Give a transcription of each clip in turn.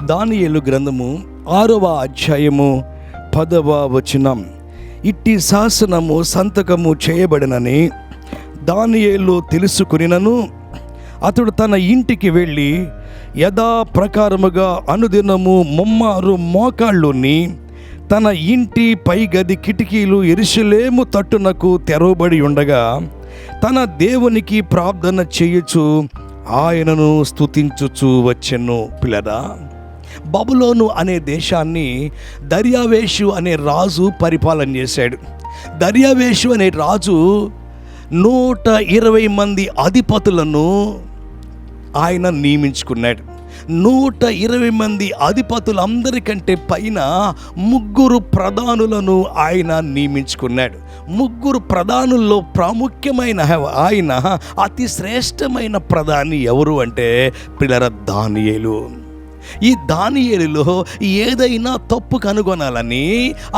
దానియేలు గ్రంథము 6వ అధ్యాయము 10వ వచనం. ఇట్టి శాసనము సంతకము చేయబడినని దానియేలు తెలుసుకునినను అతడు తన ఇంటికి వెళ్ళి యథాప్రకారముగా అనుదినము ముమ్మారు మోకాళ్ళుని తన ఇంటి పై గది కిటికీలు యెరూషలేము తట్టునకు తెరవబడి ఉండగా తన దేవునికి ప్రార్థన చేయుచు ఆయనను స్తుతించుచు వచ్చెను. పిల్లరా, బబులోను అనే దేశాన్ని దర్యావేషు అనే రాజు పరిపాలన చేశాడు. దర్యావేషు అనే రాజు 120 మంది అధిపతులను ఆయన నియమించుకున్నాడు. 120 మంది అధిపతులందరికంటే పైన 3 ప్రధానులను ఆయన నియమించుకున్నాడు. 3 ప్రధానుల్లో ప్రాముఖ్యమైన ఆయన అతి శ్రేష్టమైన ప్రధాని ఎవరు అంటే పిల్లల దానియేలు. ఈ దానియేలులో ఏదైనా తప్పు కనుగొనాలని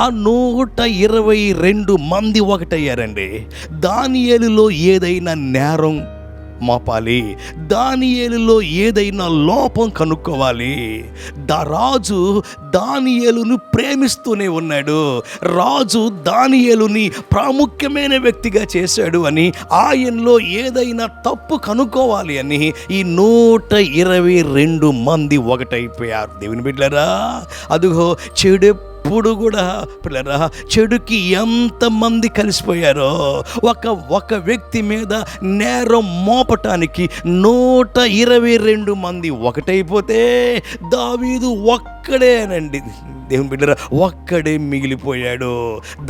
ఆ 122 మంది ఒకటయ్యారండి. దానియేలులో ఏదైనా నేరం మోపాలి, దానియేలులో ఏదైనా లోపం కనుక్కోవాలి. రాజు దానియేలును ప్రేమిస్తూనే ఉన్నాడు. రాజు దానియేలుని ప్రాముఖ్యమైన వ్యక్తిగా చేశాడు అని, ఆయనలో ఏదైనా తప్పు కనుక్కోవాలి అని ఈ 122 మంది ఒకటైపోయారు. దేవుని బిడ్డలారా, అదిగో చెడు కూడా పిల్లరా, చెడుకి ఎంతమంది కలిసిపోయారో ఒక వ్యక్తి మీద నేరం మోపటానికి 122 మంది ఒకటైపోతే దావీదు ఒక్కడేనండి. దేవుని బిడ్డరా, ఒక్కడే మిగిలిపోయాడు.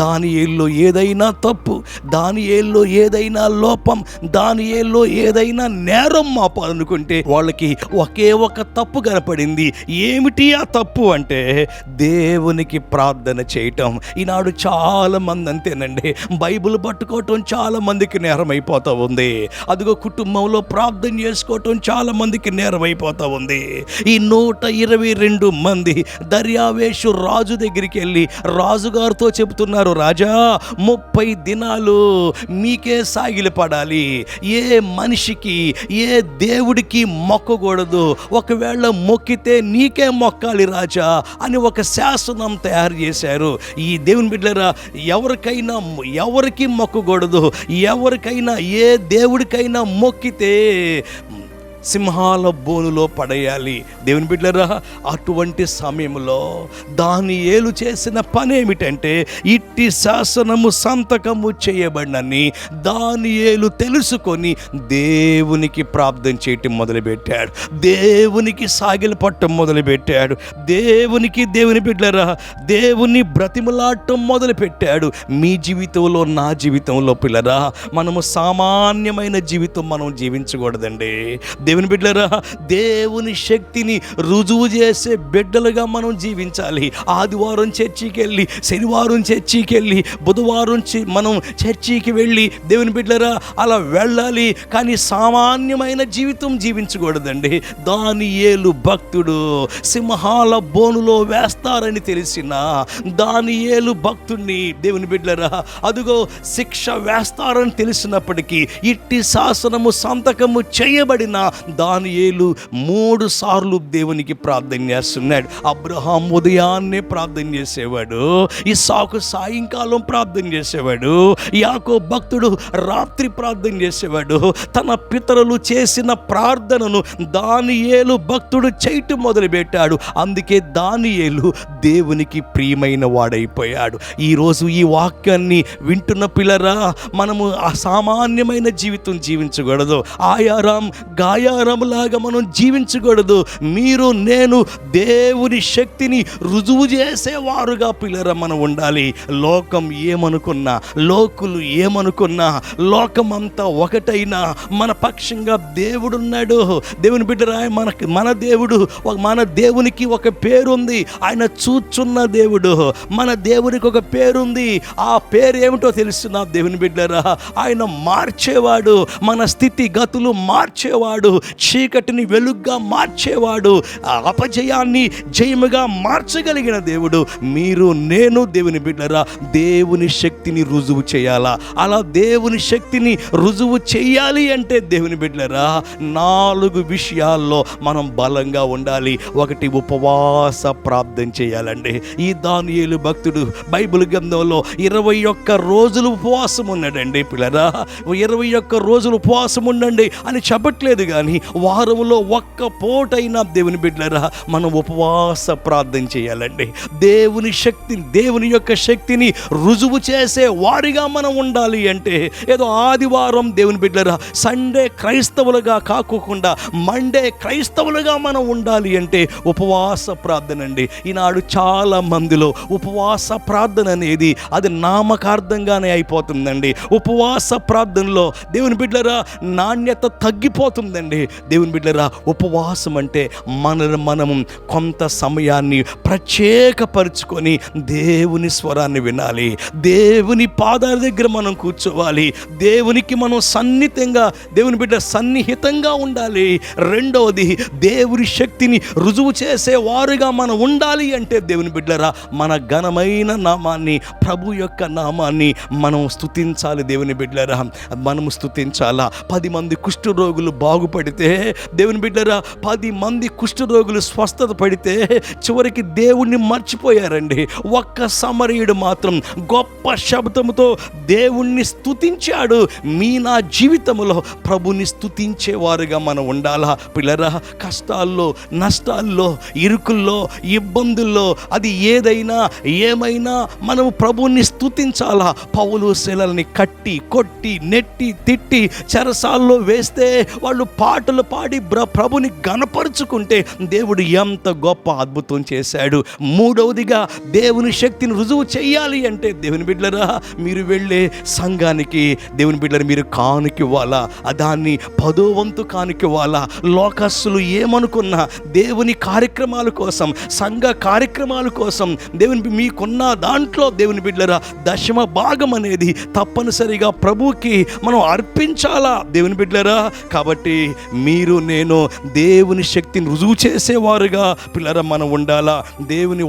దానియేలులో ఏదైనా తప్పు, దానియేలులో ఏదైనా లోపం, దానియేలులో ఏదైనా నేరం మోపాలనుకుంటే వాళ్ళకి ఒకే ఒక తప్పు కనపడింది. ఏమిటి ఆ తప్పు అంటే దేవునికి ప్రార్థన చేయటం. ఈనాడు చాలా మంది అంతేనండి, బైబిల్ పట్టుకోవటం చాలా మందికి నేరం అయిపోతూ ఉంది. అదిగో కుటుంబంలో ప్రార్థన చేసుకోవటం చాలా మందికి నేరం అయిపోతూ ఉంది. ఈ 122 మంది దర్యావేషు రాజు దగ్గరికి వెళ్ళి రాజుగారితో చెబుతున్నారు, రాజా 30 దినాలు మీకే సాగిలి పడాలి, ఏ మనిషికి ఏ దేవుడికి మొక్కకూడదు, ఒకవేళ మొక్కితే నీకే మొక్కాలి రాజా అని ఒక శాసనం తయారు చేశారు. ఈ దేవుని బిడ్డలారా, ఎవరికి మొక్కకూడదు, ఎవరికైనా ఏ దేవుడికైనా మొక్కితే సింహాల బోనులో పడేయాలి. దేవుని బిడ్డలారా, అటువంటి సమయంలో దానియేలు చేసిన పని ఏమిటంటే ఇట్టి శాసనము సంతకము చేయబడినని దానియేలు తెలుసుకొని దేవునికి ప్రార్థన చేయటం మొదలుపెట్టాడు. దేవునికి సాగిలి పట్టం మొదలుపెట్టాడు. దేవుని బిడ్డలారా, దేవుని బ్రతిమలాడటం మొదలుపెట్టాడు. మీ జీవితంలో, నా జీవితంలో పిల్లరా, మనము సామాన్యమైన జీవితం మనం జీవించకూడదండి. దేవుని బిడ్డలారా, దేవుని శక్తిని రుజువు చేసే బిడ్డలుగా మనం జీవించాలి. ఆదివారం చర్చికి వెళ్ళి, శనివారం చర్చికి వెళ్ళి, బుధవారం మనం చర్చికి వెళ్ళి దేవుని బిడ్డలారా అలా వెళ్ళాలి. కానీ సామాన్యమైన జీవితం జీవించకూడదండి. దానియేలు భక్తుడు సింహాల బోనులో వేస్తారని తెలిసిన దానియేలు భక్తుడిని దేవుని బిడ్డలారా, అదిగో శిక్ష వేస్తారని తెలిసినప్పటికీ ఇట్టి శాసనము సంతకము చేయబడిన దానియేలు 3 సార్లు దేవునికి ప్రార్థన చేస్తున్నాడు. అబ్రహాం ఉదయాన్నే ప్రార్థన చేసేవాడు, ఇస్సాకు సాయంకాలం ప్రార్థన చేసేవాడు, యాకోబు భక్తుడు రాత్రి ప్రార్థన చేసేవాడు. తన పితరులు చేసిన ప్రార్థనను దానియేలు భక్తుడు చేయటం మొదలుపెట్టాడు. అందుకే దానియేలు దేవునికి ప్రియమైన వాడైపోయాడు. ఈరోజు ఈ వాక్యాన్ని వింటున్న పిల్లరా, మనము అసామాన్యమైన జీవితం జీవించకూడదు. గాయారంలాగా మనం జీవించకూడదు. మీరు నేను దేవుని శక్తిని రుజువు చేసేవారుగా పిల్లరా మనం ఉండాలి. లోకం ఏమనుకున్నా, లోకులు ఏమనుకున్నా, లోకమంతా ఒకటైనా మన పక్షంగా దేవుడున్నాడు. దేవుని బిడ్డరా, మన దేవునికి ఒక పేరుంది. ఆయన చూచున్న దేవుడు. మన దేవునికి ఒక పేరుంది. ఆ పేరు ఏమిటో తెలుస్తున్నా దేవుని బిడ్డరా, ఆయన మార్చేవాడు, మన స్థితి గతులు మార్చేవాడు. చీకటిని వెలుగ్గా మార్చేవాడు, అపజయాన్ని జయముగా మార్చగలిగిన దేవుడు. మీరు నేను దేవుని బిడ్డరా దేవుని శక్తిని రుజువు చేయాలా? అలా దేవుని శక్తిని రుజువు చేయాలి అంటే దేవుని బిడ్డరా 4 విషయాల్లో మనం బలంగా ఉండాలి. ఒకటి, ఉపవాస ప్రార్థన చేయాలండి. ఈ దానియేలు భక్తుడు బైబిల్ గ్రంథంలో 21 రోజులు ఉపవాసం ఉన్నాడండి. పిల్లరా 21 రోజులు ఉపవాసం ఉండండి అని చెప్పట్లేదు, కానీ వారంలో ఒక్క పూటైనా దేవుని బిడ్డరా మనం ఉపవాస ప్రార్థన చేయాలండి. దేవుని యొక్క శక్తిని రుజువు చేసే వారిగా మనం ఉండాలి అంటే ఏదో ఆదివారం దేవుని బిడ్డరా సండే క్రైస్తవులుగా కాకోకుండా మండే క్రైస్తవులుగా మనం ఉండాలి అంటే ఉపవాస ప్రార్థన అండి. ఈనాడు చాలా మందిలో ఉపవాస ప్రార్థన అనేది అది నామకార్థంగానే అయిపోతుందండి. ఉపవాస ప్రార్థనలో దేవుని బిడ్డరా నాణ్యత తగ్గిపోతుందండి. దేవుని బిడ్డరా ఉపవాసం అంటే మనము కొంత సమయాన్ని ప్రత్యేకపరుచుకొని దేవుని స్వరాన్ని వినాలి. దేవుని పాదాల దగ్గర మనం కూర్చోవాలి. దేవునికి మనం సన్నిహితంగా దేవుని బిడ్డ సన్నిహితంగా ఉండాలి. రెండవది, దేవుని శక్తిని రుజువు చేసే వారుగా మనం ఉండాలి అంటే దేవుని బిడ్డరా మన ఘనమైన నామాన్ని, ప్రభు యొక్క నామాన్ని మనం స్తుతించాలి. దేవుని బిడ్డరా మనము స్తుతించాలా. 10 మంది కుష్ఠరోగులు బాగుపడితే దేవుని బిడ్డరా 10 మంది కుష్ఠరోగులు స్వస్థత పడితే చివరికి దేవుణ్ణి మర్చిపోయారండి. ఒక్క సమరయుడు మాత్రం గొప్ప శబ్దముతో దేవుణ్ణి స్తుతించాడు. నా జీవితంలో ప్రభుని స్తుతించేవారుగా మనం ఉండాలా. పిల్లరా కష్టాల్లో, నష్టాల్లో, ఇరుకుల్లో, ఇబ్బందుల్లో అది ఏమైనా మనము ప్రభుని స్తుతించాలా. పౌలు శీలల్ని కట్టి, కొట్టి, నెట్టి, తిట్టి చెరసాల్లో వేస్తే వాళ్ళు పాటలు పాడి ప్రభుని గణపరుచుకుంటే దేవుడు ఎంత గొప్ప అద్భుతం చేశాడు. మూడవదిగా దేవుని శక్తిని రుజువు చేయాలి అంటే దేవుని బిడ్డలరా మీరు వెళ్ళే సంఘానికి దేవుని బిడ్డలు మీరు కానుకివ్వాలా. దాన్ని 10వ వంతు కానుకివ్వాలా. లోకస్తులు ఏమనుకున్నా దేవుని కార్యక్రమాల కోసం, సంఘ కార్యక్రమాల కోసం దేవుని మీకున్న దాంట్లో దేవుని బిడ్డలరా 10వ భాగం అనేది తప్పనిసరిగా ప్రభువుకి మనం అర్పించాలా. దేవుని బిడ్డలరా కాబట్టి మీరు నేను దేవుని శక్తిని రుజువు చేసేవారుగా పిల్లరా మనం ఉండాలా. దేవుని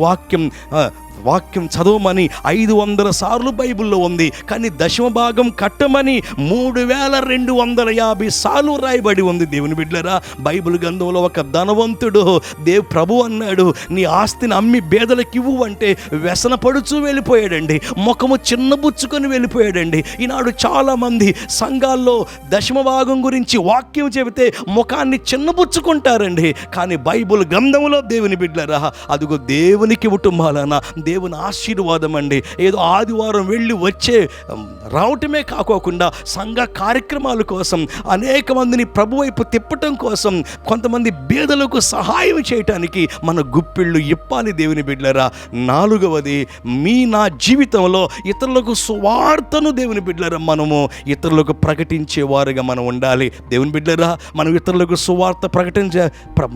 వాక్యం చదవమని 500 సార్లు బైబిల్లో ఉంది, కానీ 10వ భాగం కట్టమని 3250 సార్లు రాయబడి ఉంది. దేవుని బిడ్డలరా బైబిల్ గ్రంథంలో ఒక ధనవంతుడు ప్రభు అన్నాడు, నీ ఆస్తిని అమ్మి బేదలకు ఇవ్వు అంటే వ్యసనపడుచూ వెళ్ళిపోయాడండి. ముఖము చిన్నబుచ్చుకొని వెళ్ళిపోయాడండి. ఈనాడు చాలామంది సంఘాల్లో 10వ భాగం గురించి వాక్యం చెబితే ముఖాన్ని చిన్నబుచ్చుకుంటారండి. కానీ బైబిల్ గ్రంథంలో దేవుని బిడ్డలరా అదిగో దేవునికి కుటుంబాలన దేవుని ఆశీర్వాదం అండి. ఏదో ఆదివారం వెళ్ళి రావటమే కాకోకుండా సంఘ కార్యక్రమాల కోసం, అనేక మందిని ప్రభు వైపు తిప్పటం కోసం, కొంతమంది బేదలకు సహాయం చేయటానికి మన గుప్పిళ్ళు ఇప్పాలి. దేవుని బిడ్డలరా 4వది నా జీవితంలో ఇతరులకు సువార్తను దేవుని బిడ్డలరా మనము ఇతరులకు ప్రకటించేవారుగా మనం ఉండాలి. దేవుని బిడ్డలరా మనం ఇతరులకు సువార్త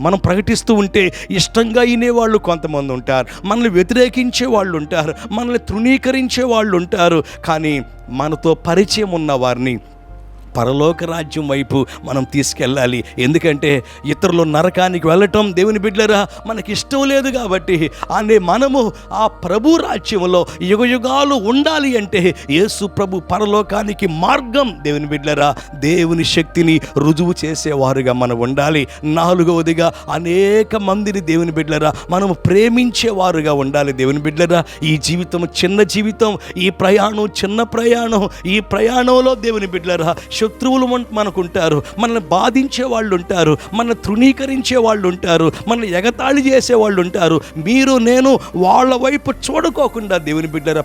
మనం ప్రకటిస్తూ ఉంటే ఇష్టంగా వినేవాళ్ళు కొంతమంది ఉంటారు, మనల్ని వ్యతిరేకించే వాళ్ళు ఉంటారు, మనల్ని తృణీకరించే వాళ్ళు ఉంటారు. కానీ మనతో పరిచయం ఉన్న వారిని పరలోక రాజ్యం వైపు మనం తీసుకెళ్ళాలి. ఎందుకంటే ఇతరులు నరకానికి వెళ్ళటం దేవుని బిడ్డలరా మనకి ఇష్టం లేదు. కాబట్టి మనము ఆ ప్రభు రాజ్యంలో యుగయుగాలు ఉండాలి అంటే యేసు ప్రభు పరలోకానికి మార్గం. దేవుని బిడ్డలరా దేవుని శక్తిని రుజువు చేసేవారుగా మనం ఉండాలి. 4వదిగా అనేక మందిని దేవుని బిడ్డలరా మనము ప్రేమించేవారుగా ఉండాలి. దేవుని బిడ్డలరా ఈ జీవితం చిన్న జీవితం, ఈ ప్రయాణం చిన్న ప్రయాణం. ఈ ప్రయాణంలో దేవుని బిడ్డలరా శత్రువులు మనకుంటారు, మనల్ని బాధించే వాళ్ళు ఉంటారు, మనల్ని తృణీకరించే వాళ్ళు ఉంటారు, మనల్ని ఎగతాళి చేసే వాళ్ళు ఉంటారు. మీరు నేను వాళ్ళ వైపు చూడుకోకుండా దేవుని బిడ్డరా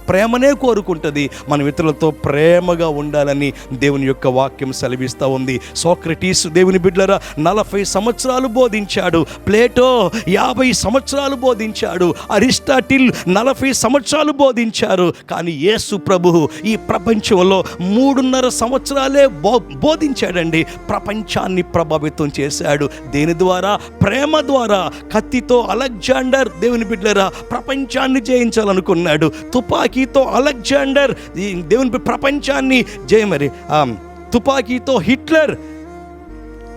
ప్రేమనే కోరుకుంటుంది. మనం ఇతరులతో ప్రేమగా ఉండాలని దేవుని యొక్క వాక్యం సెలవిస్తూ ఉంది. సోక్రటీస్ దేవుని బిడ్డరా 40 సంవత్సరాలు బోధించాడు, ప్లేటో 50 సంవత్సరాలు బోధించాడు, అరిస్టాటిల్ 40 సంవత్సరాలు బోధించారు. కానీ యేసు ప్రభువు ఈ ప్రపంచంలో 3.5 సంవత్సరాలే బోధించాడండి. ప్రపంచాన్ని ప్రభావితం చేశాడు. దేని ద్వారా? ప్రేమ ద్వారా. కత్తితో అలెగ్జాండర్ దేవుని బిడ్డరా ప్రపంచాన్ని జయించాలనుకున్నాడు. తుపాకీతో అలెగ్జాండర్ దేవుని ప్రపంచాన్ని తుపాకీతో హిట్లర్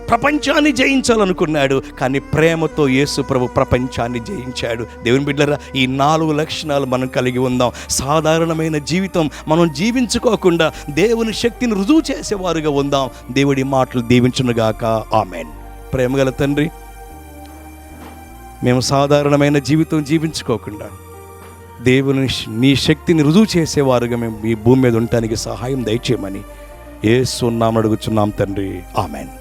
ప్రపంచాన్ని జయించాలనుకున్నాడు, కానీ ప్రేమతో యేసు ప్రభు ప్రపంచాన్ని జయించాడు. దేవుని బిడ్డలారా, ఈ 4 లక్షణాలు మనం కలిగి ఉందాం. సాధారణమైన జీవితం మనం జీవించుకోకుండా దేవుని శక్తిని రుజువు చేసేవారుగా ఉందాం. దేవుడి మాటలు దీవించునుగాక. ఆమేన్. ప్రేమగల తండ్రి, మేము సాధారణమైన జీవితం జీవించుకోకుండా దేవుని నీ శక్తిని రుజువు చేసేవారుగా మేము ఈ భూమి మీద ఉండటానికి సహాయం దయచేయమని యేసు నామమున అడుగుచున్నాం తండ్రి. ఆమేన్.